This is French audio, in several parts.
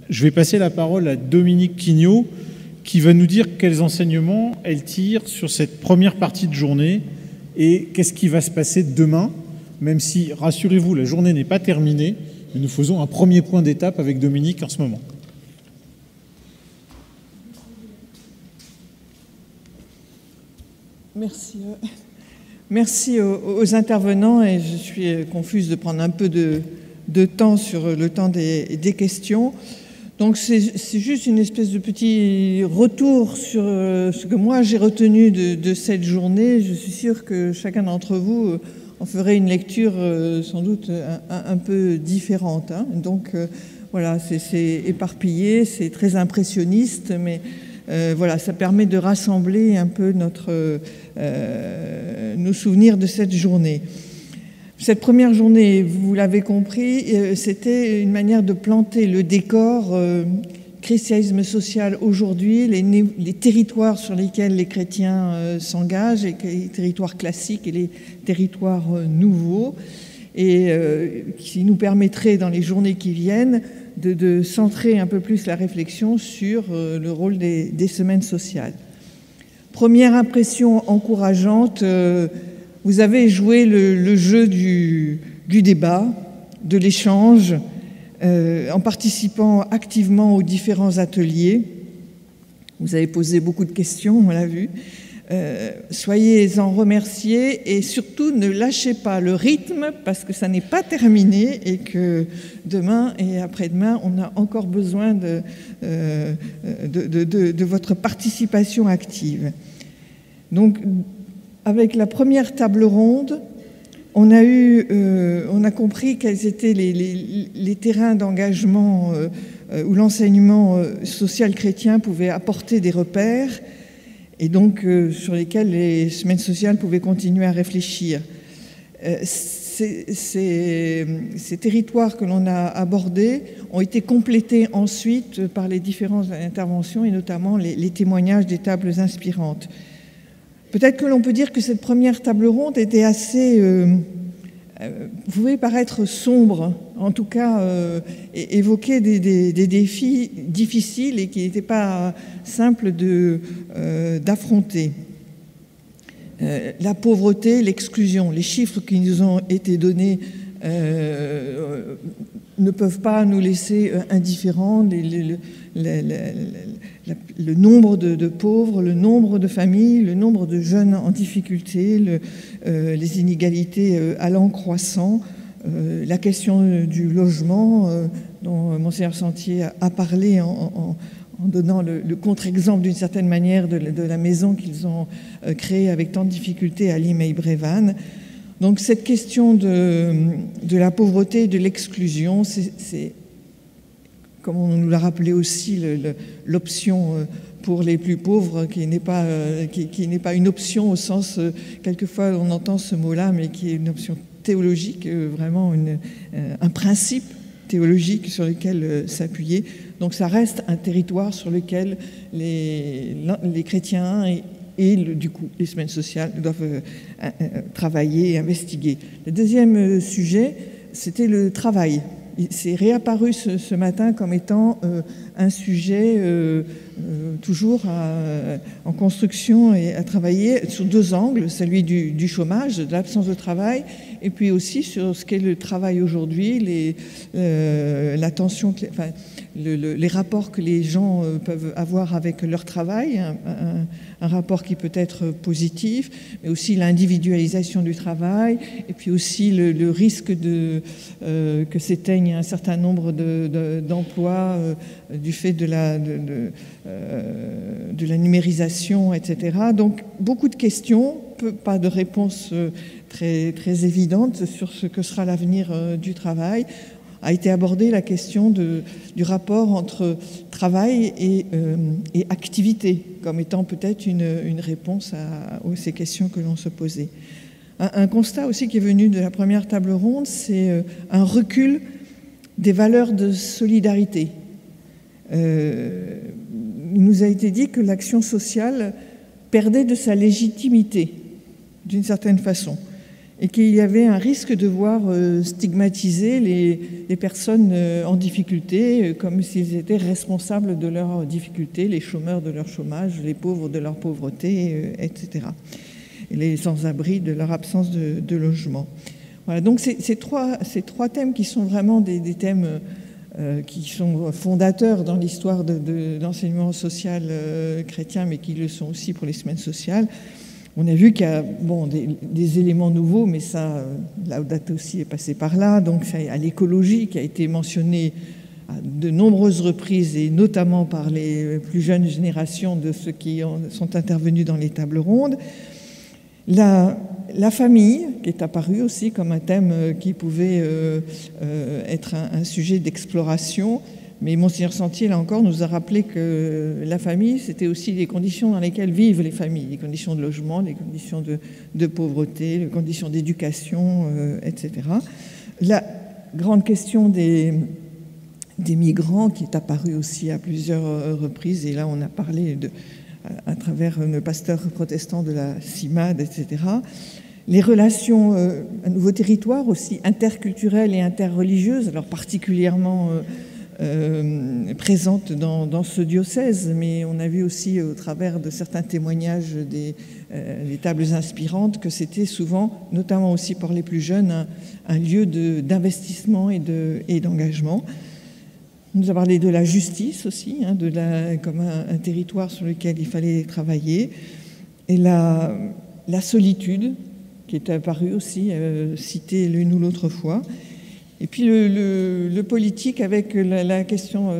Je vais passer la parole à Dominique Quignot, qui va nous dire quels enseignements elle tire sur cette première partie de journée et qu'est-ce qui va se passer demain, même si, rassurez-vous, la journée n'est pas terminée, mais nous faisons un premier point d'étape avec Dominique en ce moment. Merci. Merci aux intervenants, et je suis confuse de prendre un peu de temps sur le temps des questions. Donc c'est juste une espèce de petit retour sur ce que moi j'ai retenu de cette journée. Je suis sûre que chacun d'entre vous en ferait une lecture sans doute un peu différente. Hein. Donc voilà, c'est éparpillé, c'est très impressionniste, mais voilà, ça permet de rassembler un peu nos souvenirs de cette journée. Cette première journée, vous l'avez compris, c'était une manière de planter le décor christianisme social aujourd'hui, les territoires sur lesquels les chrétiens s'engagent, les territoires classiques et les territoires nouveaux, et qui nous permettrait dans les journées qui viennent de centrer un peu plus la réflexion sur le rôle des semaines sociales. Première impression encourageante, vous avez joué le jeu du débat, de l'échange, en participant activement aux différents ateliers. Vous avez posé beaucoup de questions, on l'a vu. Soyez-en remerciés et surtout ne lâchez pas le rythme parce que ça n'est pas terminé et que demain et après-demain, on a encore besoin de votre participation active. Donc, avec la première table ronde, on a compris quels étaient les terrains d'engagement où l'enseignement social chrétien pouvait apporter des repères et donc sur lesquels les semaines sociales pouvaient continuer à réfléchir. Ces territoires que l'on a abordés ont été complétés ensuite par les différentes interventions et notamment les témoignages des tables inspirantes. Peut-être que l'on peut dire que cette première table ronde était assez, pouvait paraître sombre, en tout cas évoquer des défis difficiles et qui n'étaient pas simples d'affronter. La pauvreté, l'exclusion, les chiffres qui nous ont été donnés ne peuvent pas nous laisser indifférents. Le nombre de pauvres, le nombre de familles, le nombre de jeunes en difficulté, les inégalités allant croissant, la question du logement dont Monseigneur Sentier a parlé en donnant le contre-exemple d'une certaine manière de la maison qu'ils ont créée avec tant de difficultés à Limeil-Brévannes. Donc cette question de la pauvreté et de l'exclusion, c'est comme on nous l'a rappelé aussi, l'option pour les plus pauvres, qui n'est pas une option au sens, quelquefois on entend ce mot-là, mais qui est une option théologique, vraiment un principe théologique sur lequel s'appuyer. Donc ça reste un territoire sur lequel les chrétiens et du coup les semaines sociales doivent travailler et investiguer. Le deuxième sujet, c'était le travail. C'est réapparu ce matin comme étant un sujet toujours en construction et à travailler sur deux angles, celui du chômage, de l'absence de travail, et puis aussi sur ce qu'est le travail aujourd'hui, l'attention, enfin, les rapports que les gens peuvent avoir avec leur travail, un rapport qui peut être positif, mais aussi l'individualisation du travail, et puis aussi le risque que s'éteigne un certain nombre d'emplois du fait de la numérisation, etc. Donc beaucoup de questions, pas de réponse très, très évidente sur ce que sera l'avenir du travail. A été abordée la question du rapport entre travail et activité, comme étant peut-être une réponse à ces questions que l'on se posait. Un constat aussi qui est venu de la première table ronde, c'est un recul des valeurs de solidarité. Il nous a été dit que l'action sociale perdait de sa légitimité, d'une certaine façon, et qu'il y avait un risque de voir stigmatiser les personnes en difficulté comme s'ils étaient responsables de leurs difficultés, les chômeurs de leur chômage, les pauvres de leur pauvreté, etc. Et les sans-abri de leur absence de logement. Voilà, donc ces trois thèmes qui sont vraiment des thèmes qui sont fondateurs dans l'histoire de l'enseignement social chrétien, mais qui le sont aussi pour les semaines sociales. On a vu qu'il y a des éléments nouveaux, mais ça, Laudato Si est passé par là. Donc, il y a l'écologie qui a été mentionnée à de nombreuses reprises, et notamment par les plus jeunes générations de ceux qui sont intervenus dans les tables rondes. La famille, qui est apparue aussi comme un thème qui pouvait être un sujet d'exploration. Mais Monseigneur Sentier, là encore, nous a rappelé que la famille, c'était aussi les conditions dans lesquelles vivent les familles, les conditions de logement, les conditions de pauvreté, les conditions d'éducation, etc. La grande question des migrants, qui est apparue aussi à plusieurs reprises, et là on a parlé à travers le pasteur protestant de la CIMAD, etc. Les relations, un nouveau territoire aussi interculturelles et interreligieuses, alors particulièrement présente dans ce diocèse, mais on a vu aussi au travers de certains témoignages des tables inspirantes que c'était souvent, notamment aussi pour les plus jeunes, un lieu d'investissement et d'engagement. On nous a parlé de la justice aussi, comme un territoire sur lequel il fallait travailler, et la solitude, qui est apparue aussi, citée l'une ou l'autre fois. Et puis le politique avec la question,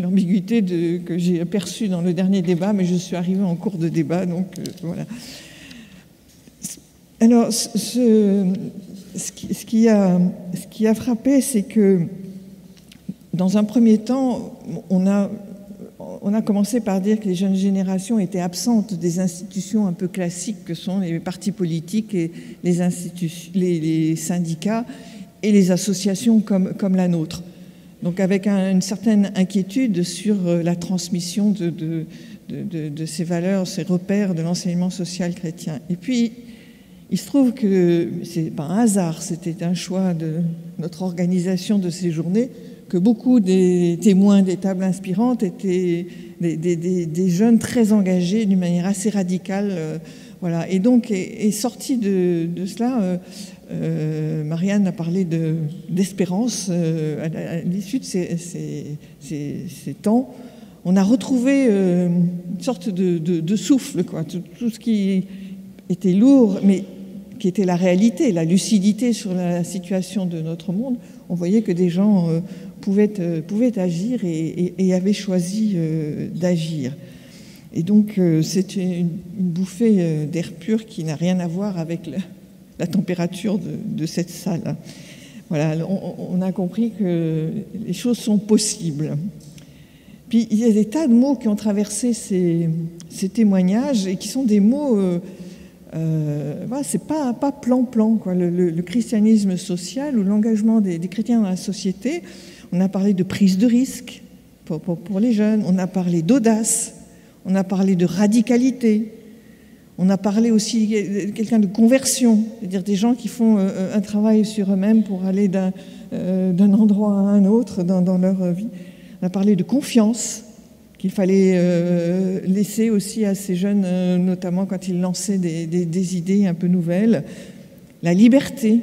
l'ambiguïté que j'ai aperçue dans le dernier débat, mais je suis arrivée en cours de débat, donc voilà. Alors, ce qui a frappé, c'est que dans un premier temps, on a commencé par dire que les jeunes générations étaient absentes des institutions un peu classiques que sont les partis politiques et les syndicats et les associations comme la nôtre. Donc avec une certaine inquiétude sur la transmission de ces valeurs, ces repères de l'enseignement social chrétien. Et puis, il se trouve que, c'est pas un hasard, c'était un choix de notre organisation de ces journées, que beaucoup des témoins des tables inspirantes étaient des jeunes très engagés d'une manière assez radicale. Voilà. Et donc, est sorti de cela... Marianne a parlé d'espérance. À l'issue de ces temps, on a retrouvé une sorte de souffle, quoi. Tout ce qui était lourd, mais qui était la réalité, la lucidité sur la situation de notre monde. On voyait que des gens pouvaient agir et avaient choisi d'agir. Et donc, c'est une bouffée d'air pur qui n'a rien à voir avec la température de cette salle. Voilà, on a compris que les choses sont possibles. Puis il y a des tas de mots qui ont traversé ces témoignages et qui sont des mots, voilà, c'est pas plan-plan, quoi. Le christianisme social ou l'engagement des chrétiens dans la société. On a parlé de prise de risque pour les jeunes, on a parlé d'audace, on a parlé de radicalité. On a parlé aussi de quelqu'un de conversion, c'est-à-dire des gens qui font un travail sur eux-mêmes pour aller d'un endroit à un autre dans leur vie. On a parlé de confiance, qu'il fallait laisser aussi à ces jeunes, notamment quand ils lançaient des idées un peu nouvelles. La liberté.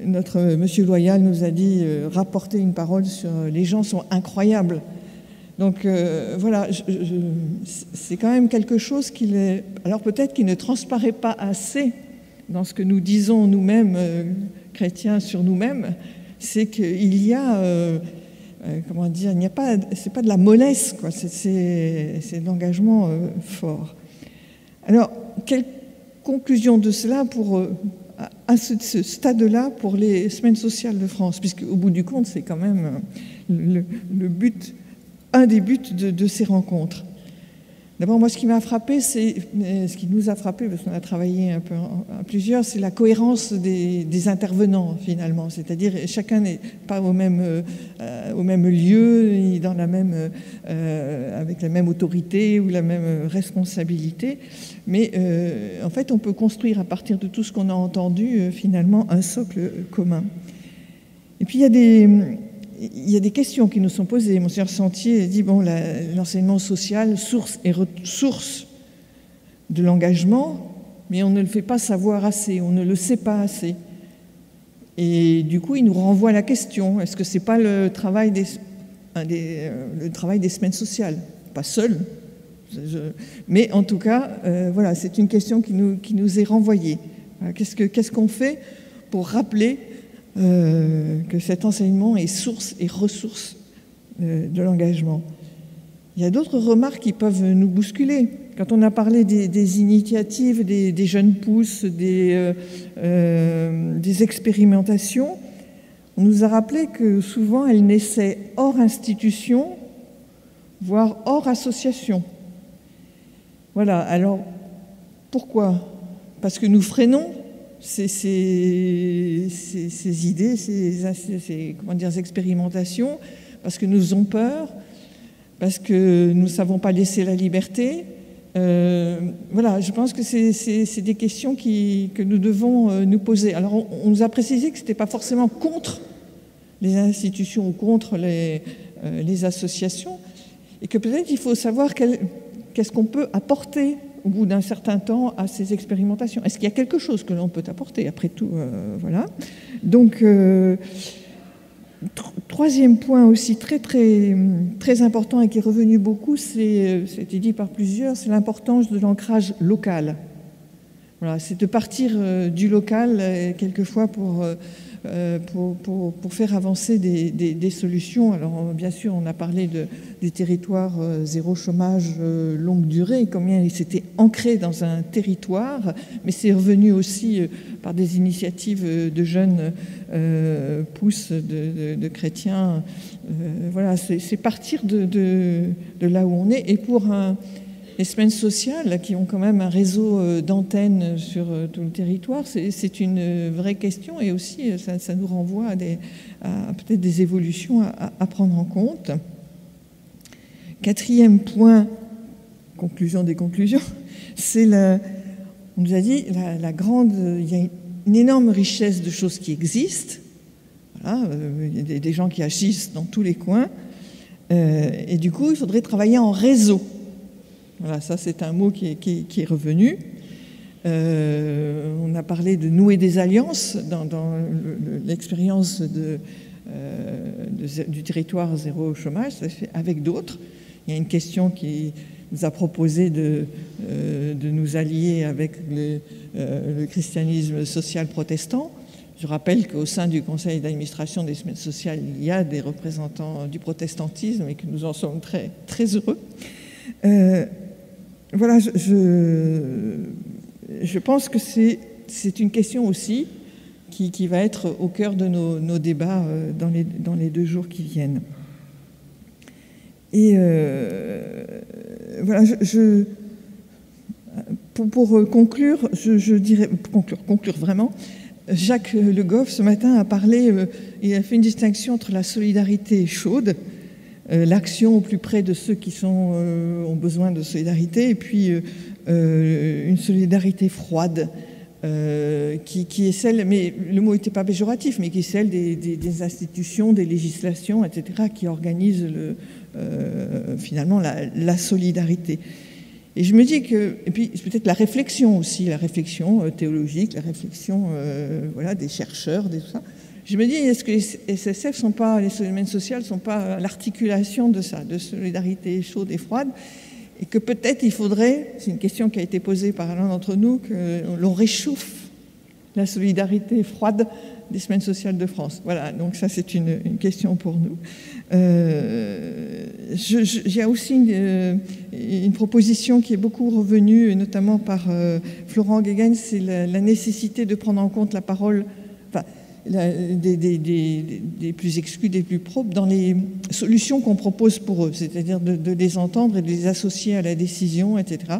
Notre monsieur Loyal nous a dit rapporter une parole sur « les gens sont incroyables ». Donc voilà, c'est quand même quelque chose alors peut-être qu'il ne transparaît pas assez dans ce que nous disons nous-mêmes, chrétiens, sur nous-mêmes, c'est qu'il y a, comment dire, c'est pas de la mollesse, quoi, c'est de l'engagement fort. Alors, quelle conclusion de cela à ce stade-là pour les semaines sociales de France, puisque au bout du compte, c'est quand même le but. Un des buts de ces rencontres. D'abord, moi, ce qui m'a frappé, c'est ce qui nous a frappé, parce qu'on a travaillé un peu à plusieurs, c'est la cohérence des intervenants, finalement. C'est-à-dire, chacun n'est pas au même lieu, ni dans la même, avec la même autorité ou la même responsabilité. Mais en fait, on peut construire à partir de tout ce qu'on a entendu, finalement, un socle commun. Et puis, il y a des questions qui nous sont posées. Monsieur Sentier dit, bon, l'enseignement social, source et ressource de l'engagement, mais on ne le fait pas savoir assez, on ne le sait pas assez. Et du coup, il nous renvoie à la question, est-ce que ce n'est pas le travail des semaines sociales? Pas seul, mais en tout cas, voilà, c'est une question qui nous est renvoyée. Qu'est-ce qu'on fait pour rappeler que cet enseignement est source et ressource de l'engagement? Il y a d'autres remarques qui peuvent nous bousculer. Quand on a parlé des initiatives, des jeunes pousses, des expérimentations, on nous a rappelé que souvent elles naissaient hors institution, voire hors association. Voilà, alors pourquoi? Parce que nous freinons ces idées, ces expérimentations, parce que nous avons peur, parce que nous ne savons pas laisser la liberté. Voilà, je pense que c'est des questions que nous devons nous poser. Alors, on nous a précisé que ce n'était pas forcément contre les institutions ou contre les associations, et que peut-être il faut savoir qu'est-ce qu'on peut apporter au bout d'un certain temps à ces expérimentations. Est-ce qu'il y a quelque chose que l'on peut apporter? Après tout, voilà. Donc, troisième point aussi très, très, très important et qui est revenu beaucoup, c'était dit par plusieurs, c'est l'importance de l'ancrage local. Voilà, c'est de partir du local, quelquefois, pour faire avancer des solutions. Alors, bien sûr, on a parlé des territoires zéro chômage longue durée, combien ils s'étaient ancrés dans un territoire, mais c'est revenu aussi par des initiatives de jeunes pousses de chrétiens. Voilà, c'est partir de là où on est. Et pour les semaines sociales, qui ont quand même un réseau d'antennes sur tout le territoire, c'est une vraie question, et aussi ça nous renvoie à peut-être des évolutions à prendre en compte. Quatrième point, conclusion des conclusions, c'est on nous a dit il y a une énorme richesse de choses qui existent. Voilà, il y a des gens qui agissent dans tous les coins, et du coup, il faudrait travailler en réseau. Voilà, ça c'est un mot qui est revenu. On a parlé de nouer des alliances dans l'expérience du territoire zéro chômage, ça se fait avec d'autres. Il y a une question qui nous a proposé de nous allier avec le christianisme social protestant. Je rappelle qu'au sein du conseil d'administration des semaines sociales, il y a des représentants du protestantisme et que nous en sommes très, très heureux. Voilà, je pense que c'est une question aussi qui va être au cœur de nos débats dans les 2 jours qui viennent. Et voilà, pour conclure, je dirais, conclure vraiment, Jacques Le Goff, ce matin, a parlé, il a fait une distinction entre la solidarité chaude, l'action au plus près de ceux qui ont besoin de solidarité, et puis une solidarité froide, qui est celle, mais le mot n'était pas péjoratif, mais qui est celle des institutions, des législations, etc., qui organisent finalement la solidarité. Et je me dis que, et puis peut-être la réflexion aussi, la réflexion théologique, la réflexion voilà, des chercheurs, tout ça. Je me dis, est-ce que les SSF sont pas, les semaines sociales sont pas l'articulation de ça, de solidarité chaude et froide, et que peut-être il faudrait, c'est une question qui a été posée par l'un d'entre nous, que l'on réchauffe la solidarité froide des semaines sociales de France. Voilà, donc ça c'est une question pour nous. J'ai aussi une proposition qui est beaucoup revenue, notamment par Florent Guéguen, c'est la nécessité de prendre en compte la parole, enfin, des plus exclus, des plus propres, dans les solutions qu'on propose pour eux, c'est-à-dire de les entendre et de les associer à la décision, etc.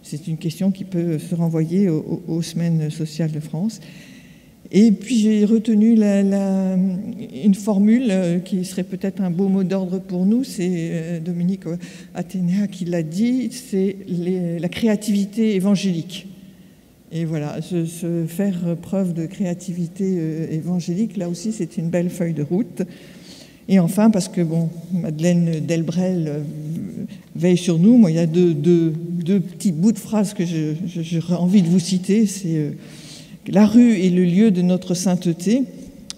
C'est une question qui peut se renvoyer aux semaines sociales de France. Et puis j'ai retenu une formule qui serait peut-être un beau mot d'ordre pour nous, c'est Dominique Athéna qui l'a dit, c'est la créativité évangélique. Et voilà, se faire preuve de créativité évangélique, là aussi c'est une belle feuille de route. Et enfin, parce que bon, Madeleine Delbrel veille sur nous, moi il y a deux petits bouts de phrases que j'aurais envie de vous citer, c'est la rue est le lieu de notre sainteté,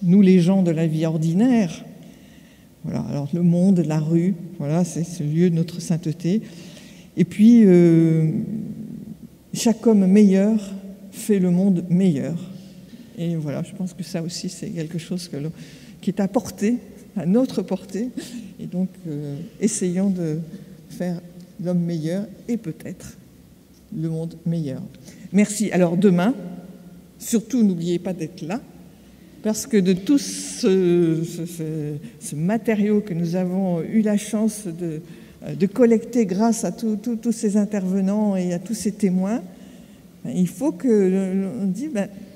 nous les gens de la vie ordinaire. Voilà, alors le monde, la rue, voilà, c'est le lieu de notre sainteté. Et puis, chaque homme meilleur fait le monde meilleur. Et voilà, je pense que ça aussi, c'est quelque chose qui est à portée, à notre portée. Et donc, essayons de faire l'homme meilleur et peut-être le monde meilleur. Merci. Alors, demain, surtout, n'oubliez pas d'être là, parce que de tout ce matériau que nous avons eu la chance de collecter grâce à tous ces intervenants et à tous ces témoins, il faut qu'on dise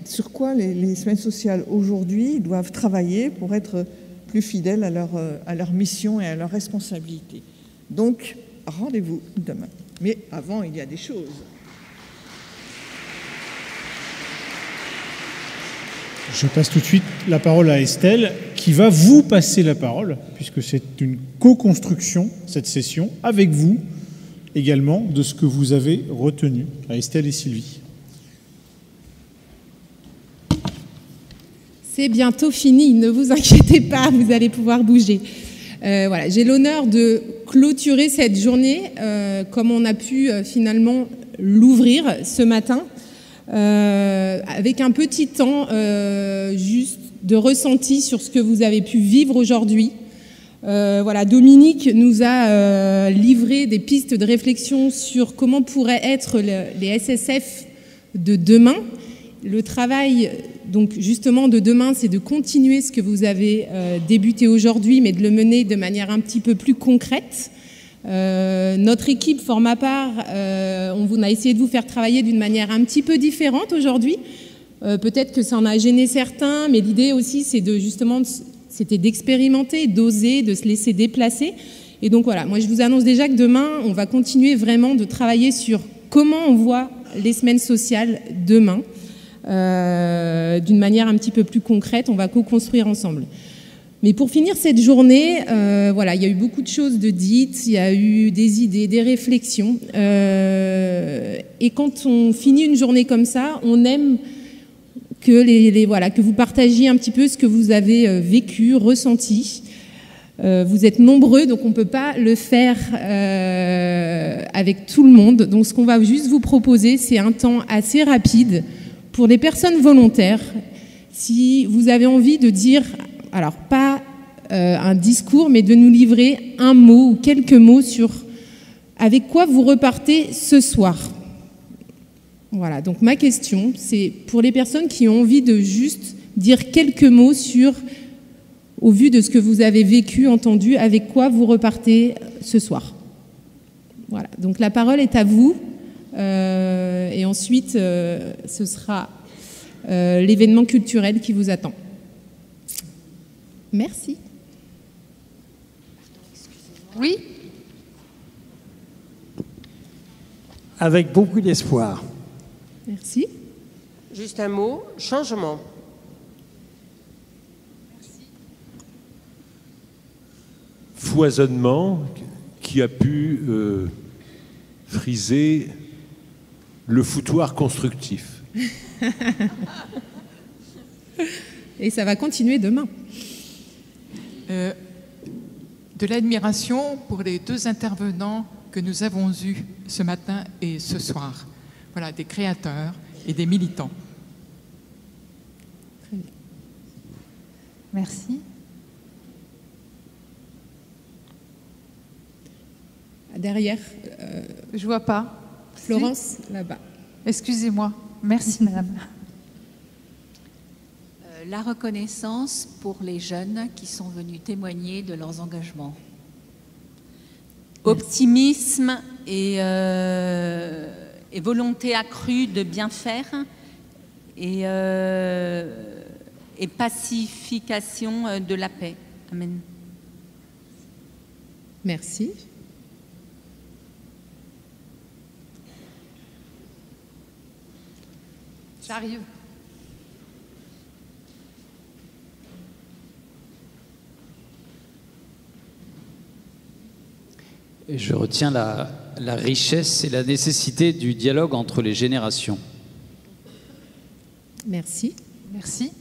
sur quoi les semaines sociales aujourd'hui doivent travailler pour être plus fidèles à leur mission et à leur responsabilité. Donc, rendez-vous demain. Mais avant, il y a des choses. Je passe tout de suite la parole à Estelle, qui va vous passer la parole, puisque c'est une co-construction, cette session, avec vous également, de ce que vous avez retenu, à Estelle et Sylvie. C'est bientôt fini, ne vous inquiétez pas, vous allez pouvoir bouger. Voilà, j'ai l'honneur de clôturer cette journée, comme on a pu finalement l'ouvrir ce matin, avec un petit temps juste de ressenti sur ce que vous avez pu vivre aujourd'hui. Voilà, Dominique nous a livré des pistes de réflexion sur comment pourraient être les SSF de demain. Le travail, donc justement, de demain, c'est de continuer ce que vous avez débuté aujourd'hui, mais de le mener de manière un petit peu plus concrète. Notre équipe, pour ma part, on a essayé de vous faire travailler d'une manière un petit peu différente aujourd'hui. Peut-être que ça en a gêné certains, mais l'idée aussi, c'est c'était d'expérimenter, d'oser, de se laisser déplacer. Et donc voilà, moi je vous annonce déjà que demain, on va continuer vraiment de travailler sur comment on voit les semaines sociales demain, d'une manière un petit peu plus concrète. On va co-construire ensemble. Mais pour finir cette journée, voilà, il y a eu beaucoup de choses de dites, il y a eu des idées, des réflexions. Et quand on finit une journée comme ça, on aime que vous partagiez un petit peu ce que vous avez vécu, ressenti. Vous êtes nombreux, donc on ne peut pas le faire avec tout le monde. Donc ce qu'on va juste vous proposer, c'est un temps assez rapide pour les personnes volontaires. Si vous avez envie de dire, alors pas un discours, mais de nous livrer un mot ou quelques mots sur avec quoi vous repartez ce soir. Voilà, donc ma question, c'est pour les personnes qui ont envie de juste dire quelques mots sur, au vu de ce que vous avez vécu, entendu, avec quoi vous repartez ce soir. Voilà, donc la parole est à vous. Et ensuite, ce sera l'événement culturel qui vous attend. Merci. Oui. Avec beaucoup d'espoir. Merci. Juste un mot, changement. Foisonnement qui a pu friser le foutoir constructif. Et ça va continuer demain. De l'admiration pour les deux intervenants que nous avons eus ce matin et ce soir. Voilà, des créateurs et des militants. Très bien. Merci. Derrière, Je vois pas. Florence, là-bas. Excusez-moi. Merci, madame. La reconnaissance pour les jeunes qui sont venus témoigner de leurs engagements. Optimisme et volonté accrue de bien faire et pacification de la paix. Amen. Merci. J'arrive. Et je retiens la richesse et la nécessité du dialogue entre les générations. Merci. Merci.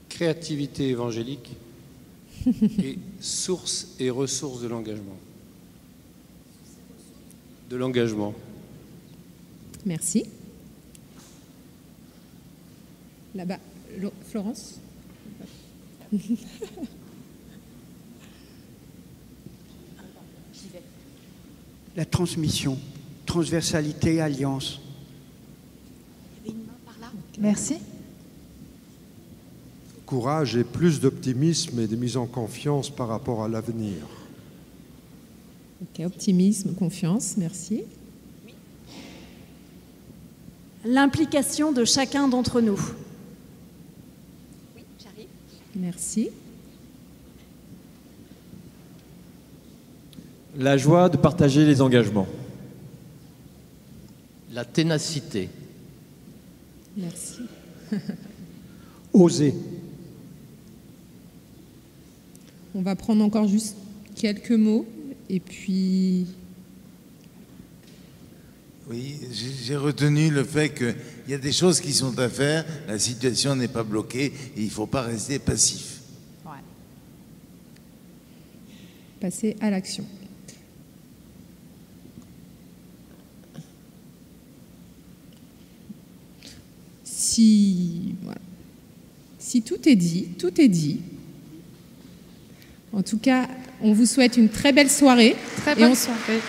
Créativité évangélique et source et ressources de l'engagement. De l'engagement. Merci. Là-bas, Florence. La transmission, transversalité, alliance. Merci. Courage et plus d'optimisme et de mise en confiance par rapport à l'avenir. Ok, optimisme, confiance, merci. L'implication de chacun d'entre nous. Oui, j'arrive. Merci. La joie de partager les engagements. La ténacité. Merci. Oser. On va prendre encore juste quelques mots et puis... Oui, j'ai retenu le fait qu'il y a des choses qui sont à faire, la situation n'est pas bloquée et il ne faut pas rester passif. Ouais. Passer à l'action. Si tout est dit, tout est dit. En tout cas, on vous souhaite une très belle soirée. Très bonne soirée.